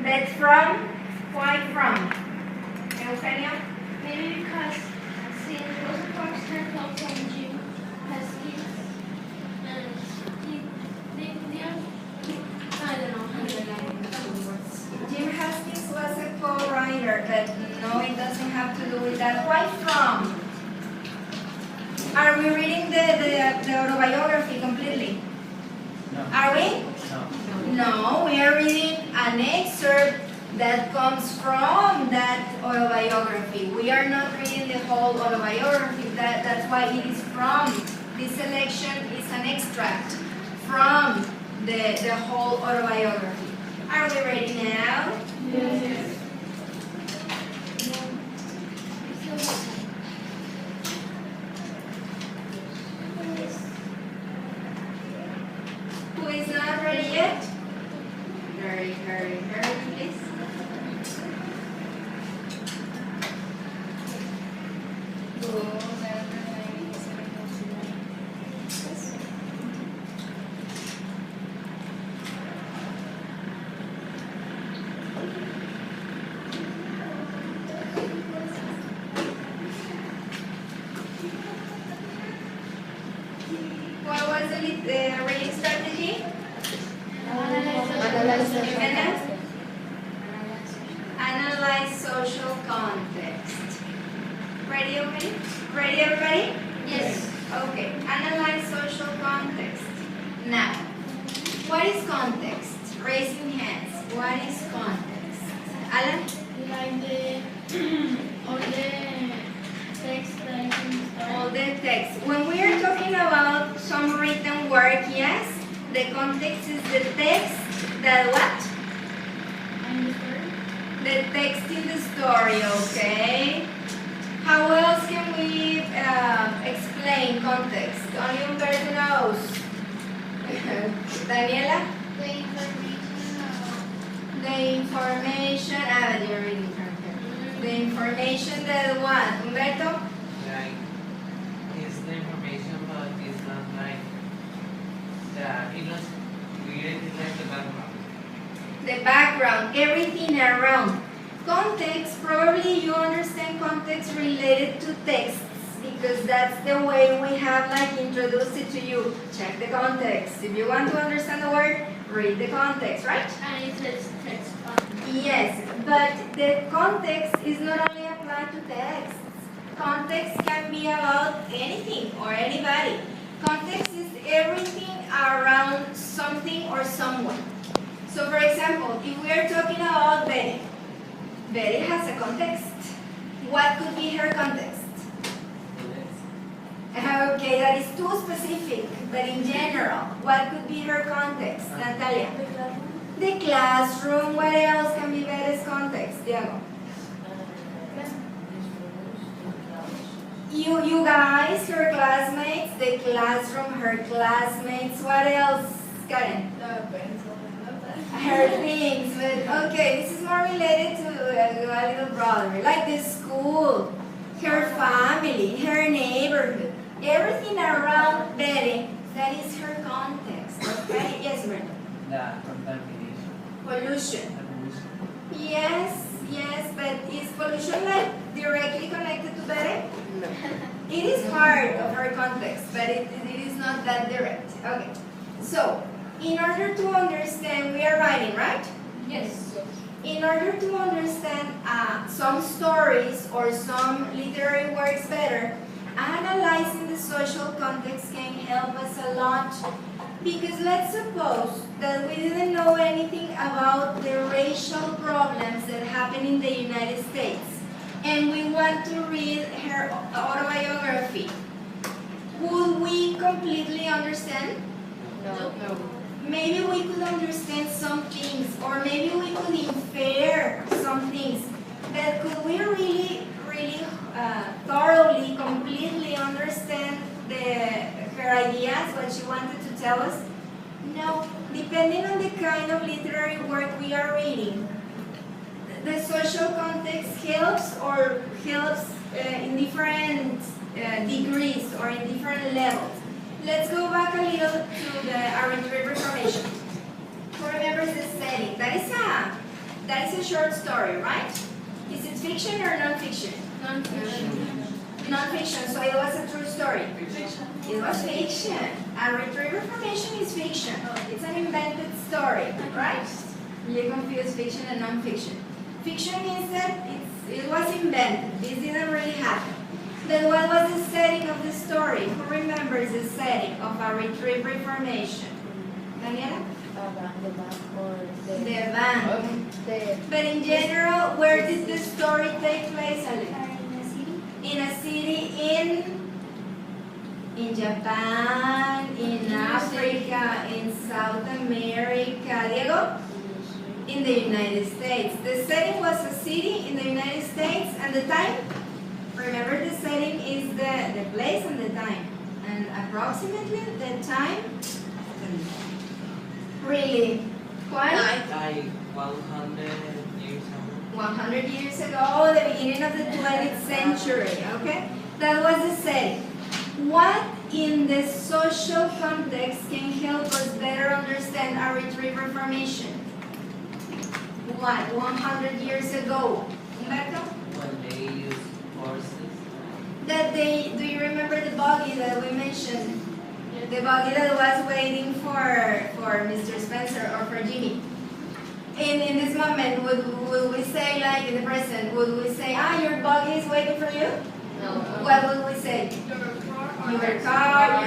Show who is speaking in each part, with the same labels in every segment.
Speaker 1: But from? Why from? Eugenio?
Speaker 2: Maybe because since Rosa Parks can come from Jim has kids and they are, I don't know.
Speaker 1: Jim Haskins was a co-writer, but no, it doesn't have to do with that. Why from? Are we reading the autobiography completely?
Speaker 3: No.
Speaker 1: Are we?
Speaker 3: No.
Speaker 1: No, we are reading an excerpt that comes from that autobiography. We are not reading the whole autobiography. That's why it is from. This selection is an extract from the whole autobiography. Are we ready now?
Speaker 2: Yes.
Speaker 1: Who is not ready yet? Hurry, please. What was the reading strategy? Analyze social context. Ready, okay? Ready, everybody?
Speaker 2: Yes.
Speaker 1: Okay, analyze social context. Now, what is context? Raising hands. What is context? Alan?
Speaker 2: Like all the text that I can
Speaker 1: All the text. When we are talking about some written work, yes, the context is the text that what? The text in the story, okay? How else can we explain context? Only Humberto knows. Daniela? The information, but you're reading from here. The information that what? Humberto?
Speaker 3: Like, it's the information, but it's not like the illness. We get it like the background.
Speaker 1: The background, everything around. Context, probably you understand context related to texts because that's the way we have like introduced it to you. Check the context. If you want to understand the word, read the context, right?
Speaker 2: And it says text.
Speaker 1: Yes, but the context is not only applied to texts. Context can be about anything or anybody. Context is everything around something or someone. So for example, if we are talking about Betty, Betty has a context. What could be her context? Okay, that is too specific, but in general, what could be her context, Natalia? The classroom. What else can be Betty's context, Diego? You guys, her classmates, the classroom, her classmates. What else, Karen? Her things, but okay, this is more related to a little brother, like the school, her family, her neighborhood, everything around Betty, that is her context, okay? Yes, Brenda?
Speaker 3: The contamination.
Speaker 1: Pollution.
Speaker 3: The pollution.
Speaker 1: Yes, but is pollution like directly connected to Betty? No. It is part of her context, but it is not that direct. Okay, so in order to understand, we are writing, right?
Speaker 2: Yes.
Speaker 1: In order to understand some stories or some literary works better, analyzing the social context can help us a lot. Because let's suppose that we didn't know anything about the racial problems that happen in the United States, and we want to read her autobiography. Would we completely understand?
Speaker 2: No.
Speaker 1: Maybe we could understand some things, or maybe we could infer some things. But could we really thoroughly, completely understand her ideas, what she wanted to tell us? No. Depending on the kind of literary work we are reading, the social context helps in different degrees or in different levels. Let's go back a little to the Orange River Formation. Who remembers the setting? That is That is a short story, right? Is it fiction or non-fiction? Non-fiction, so it was a true story. It was fiction. A retriever formation is fiction. It's an invented story, right? You confuse fiction and non-fiction. Fiction is that it was invented. This didn't really happen. Then what was the setting of the story? Who remembers the setting of a retriever formation? Daniela?
Speaker 4: The bank or
Speaker 1: The bank. But in general, where did the story take place, Ale? In a city in Japan, in Africa, in South America. Diego? In the United States. The setting was a city in the United States, and the time? Remember, the setting is the place and the time. And approximately the time? Really? What?
Speaker 3: Like 100 years ago.
Speaker 1: 100 years ago, the beginning of the 20th century, okay? That was the setting. What in the social context can help us better understand a retriever formation? What, 100 years ago? Humberto?
Speaker 3: When they use horses.
Speaker 1: Do you remember the buggy that we mentioned? The buggy that was waiting for Mr. Spencer or for Jimmy. In this moment, would we say, like in the present, would we say, your buggy is waiting for you?
Speaker 2: No.
Speaker 1: What would we say? Your car,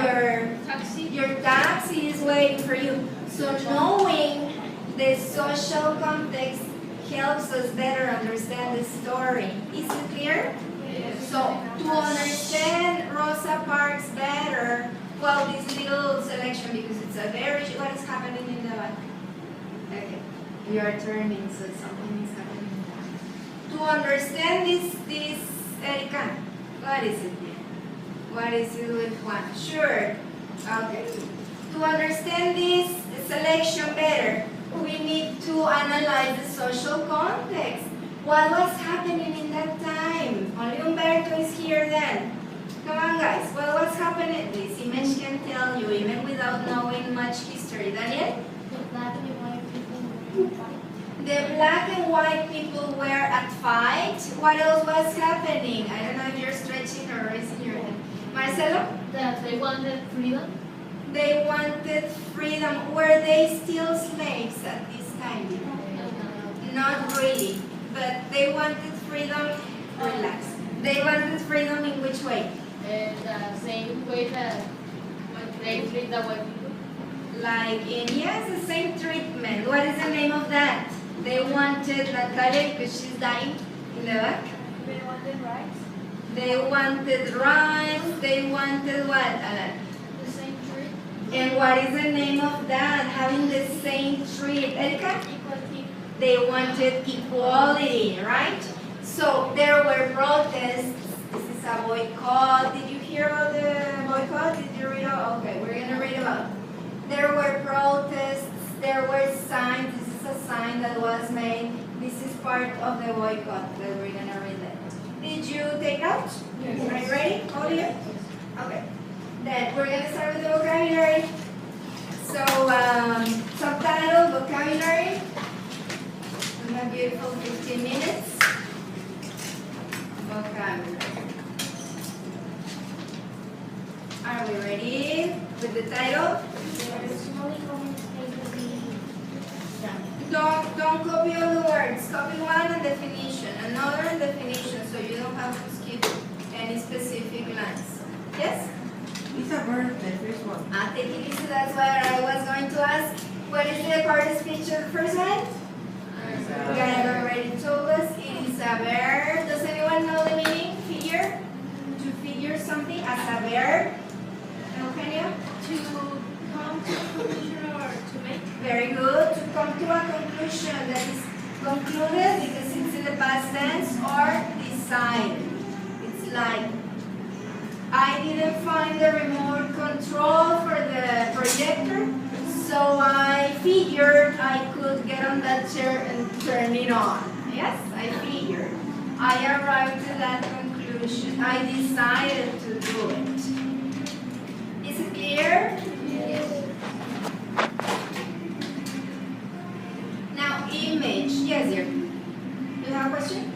Speaker 1: your taxi is waiting for you. So knowing the social context helps us better understand the story. Is it clear?
Speaker 2: Yes.
Speaker 1: So to understand Rosa Parks better, well, this little selection, because it's a very, what is happening in the back? Okay, you are turning, so something is happening. To understand this, Erika, what is it here? What is it with Juan? Sure, okay. To understand this selection better, we need to analyze the social context. What was happening in that time? Only Humberto is here then. Come on, guys. What was happening? This image can tell you, even without knowing much history. Daniel?
Speaker 2: The black and white people were fighting.
Speaker 1: The black and white people were at fight. What else was happening? I don't know if you're stretching or raising your head. Marcelo?
Speaker 2: That they wanted freedom.
Speaker 1: They wanted freedom. Were they still slaves at this time? Not really. But they wanted freedom. Relax. They wanted freedom in which way?
Speaker 2: The same way that they treat the white people.
Speaker 1: Like in, yes, the same treatment. What is the name of that? They wanted Natalia because she's dying in the back.
Speaker 2: They wanted rights.
Speaker 1: They wanted rights. They wanted what, Alan?
Speaker 2: The same treat.
Speaker 1: And what is the name of that? Having the same treat. Erika?
Speaker 2: Equality.
Speaker 1: They wanted equality, right? So there were protests. This is a boycott. Did you hear about the boycott? Did you read about? Okay, we're going to read about it. There were protests. There were signs. This is a sign that was made. This is part of the boycott that we're going to read it. Did you take notes?
Speaker 2: Yes.
Speaker 1: Are you ready? All of you? Okay. Then we're going to start with the vocabulary. So, subtitle, vocabulary. We have beautiful 15 minutes. Vocabulary. Are we ready with the title? Don't copy all the words. Copy one and definition, another and definition, so you don't have to skip any specific lines. Yes?
Speaker 4: It's a bird, the first one.
Speaker 1: Take it easy, that's what I was going to ask. What is the part of speech of the first one? You guys already told us it is a verb. Does anyone know the meaning? Figure? To figure something as a verb? Eugenio?
Speaker 2: To come to a conclusion or to make.
Speaker 1: Very good. To come to a conclusion that is concluded because it's in the past tense or decided. It's like, I didn't find the remote control for the projector, so I figured I could get on that chair and turn it on. Yes, I figured. I arrived to that conclusion. I decided to do it. Is it clear?
Speaker 2: Yes.
Speaker 1: Now, image. Yes, dear. Do you have a question?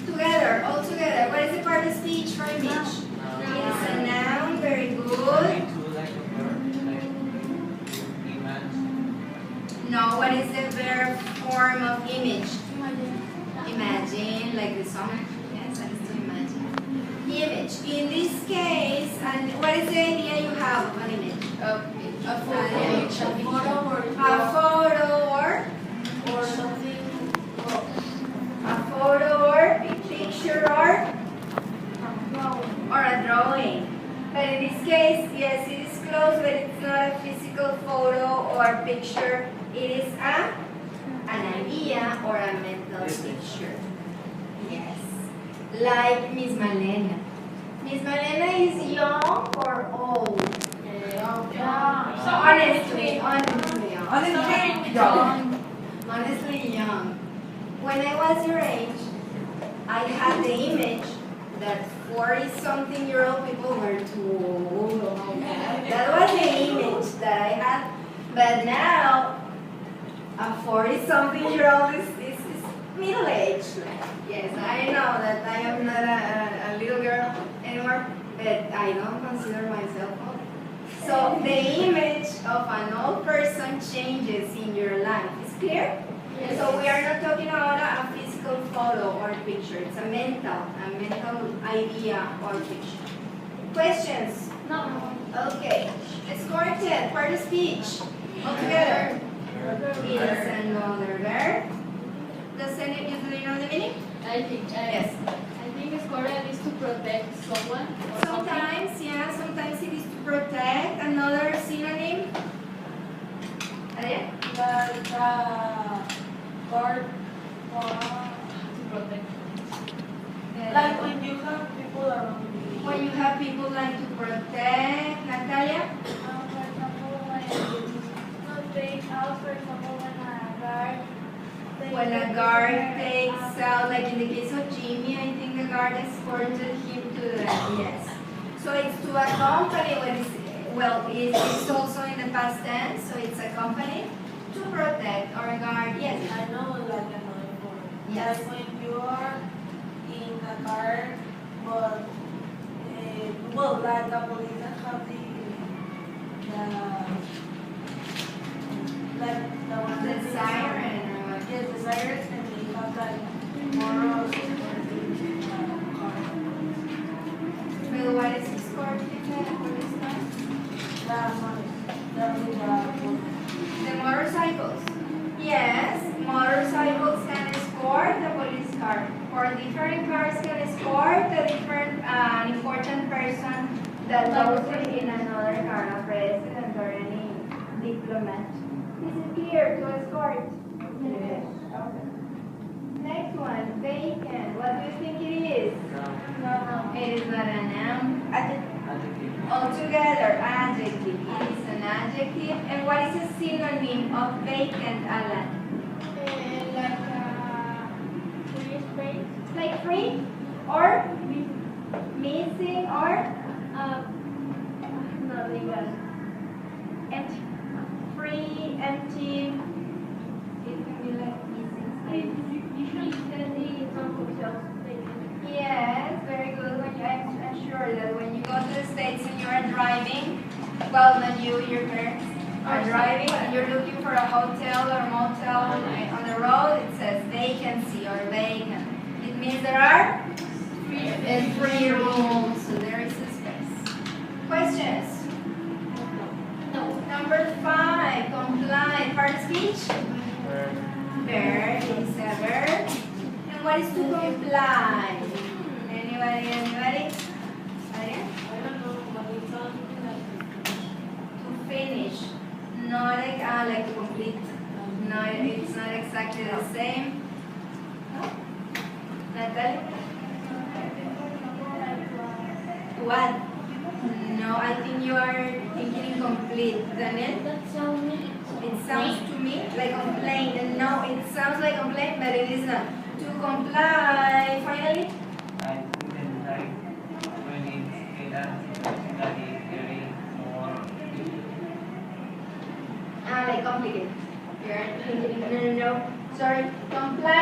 Speaker 1: Together, all together. What is the part of speech for image? It's a noun, very good.
Speaker 3: To like a verb, like image.
Speaker 1: No, what is the verb form of image? Imagine, like the song. Yes, that is to imagine. Image. In this case, and what is the idea you have of an image?
Speaker 2: A photo
Speaker 1: A photo
Speaker 2: or something.
Speaker 1: a photo or a picture or a drawing. But in this case, yes, it is close, but it's not a physical photo or picture. It is an idea or a mental picture. Yes. Like Miss Malena. Miss Malena is young or old?
Speaker 2: Yeah.
Speaker 1: So honestly young.
Speaker 4: Honestly, young.
Speaker 1: Honestly young. When I was your age, I had the image that 40-something-year-old people were too old. That was the image that I had. But now, a 40-something-year-old is middle-aged. Yes, I know that I am not a little girl anymore, but I don't consider myself old. So the image of an old person changes in your life. Is clear?
Speaker 2: Yes.
Speaker 1: So we are not talking about a physical photo or picture. It's a mental idea or picture. Questions?
Speaker 2: No.
Speaker 1: Okay. Score 10. Part of speech. All together. It is another verb. Do you know the meaning?
Speaker 2: I think.
Speaker 1: Yes.
Speaker 2: I think scorer is to protect someone or something.
Speaker 1: Sometimes, yeah. Sometimes it is to protect. Another synonym. Adrián?
Speaker 2: Like guard to protect.
Speaker 4: Like when you have people around you.
Speaker 1: When you have people like to protect. Natalia?
Speaker 2: For example, when take out, for example,
Speaker 1: When a guard takes out, like in the case of Jimmy, I think the guard escorted him to the, yes. So it's to accompany when it's, well, it's also in the past tense, so it's accompany to protect or guard, yes.
Speaker 4: I know like another word.
Speaker 1: Yes.
Speaker 4: Like when you are in a car, but well, like a police have the one
Speaker 1: The siren or what?
Speaker 4: Yes, the sirens, and they have like morals
Speaker 1: But what is escort in the police car? The motorcycles. Yes, motorcycles can escort the police car. Or different cars can escort a different important person that goes in another car, a president or any diplomat. Is it clear to escort? Yes. Okay. Next one, vacant. What do you think it is?
Speaker 3: No.
Speaker 1: It is not a noun.
Speaker 3: Adjective.
Speaker 1: Altogether, adjective. It is an adjective. And what is a synonym of vacant, Alan?
Speaker 2: free space.
Speaker 1: Like free or missing or
Speaker 2: Not legal.
Speaker 1: empty. Free, empty. It can be like missing space.
Speaker 2: Usually study some hotels.
Speaker 1: Yes, very good. I'm sure that when you go to the States and you are driving, well, not you, your parents are driving and you're looking for a hotel or motel on the road, it says vacancy or vacant. It means there are free rooms, so there is a space. Questions? No. Number 5, comply. Part of speech? Verb is a verb. And what is to comply? Anybody? Adrián?
Speaker 4: I don't know, but it sounds like
Speaker 1: To finish. Not like to complete. No, it's not exactly the same. No? Natalia? What? No, I think you are thinking incomplete. Daniel?
Speaker 2: That sounds
Speaker 1: It sounds to me like complaint. And no, it sounds like complaint, but it is not. To comply, finally?
Speaker 3: I didn't like when it's that is very more.
Speaker 1: Like complicated. You're thinking, no. sorry, comply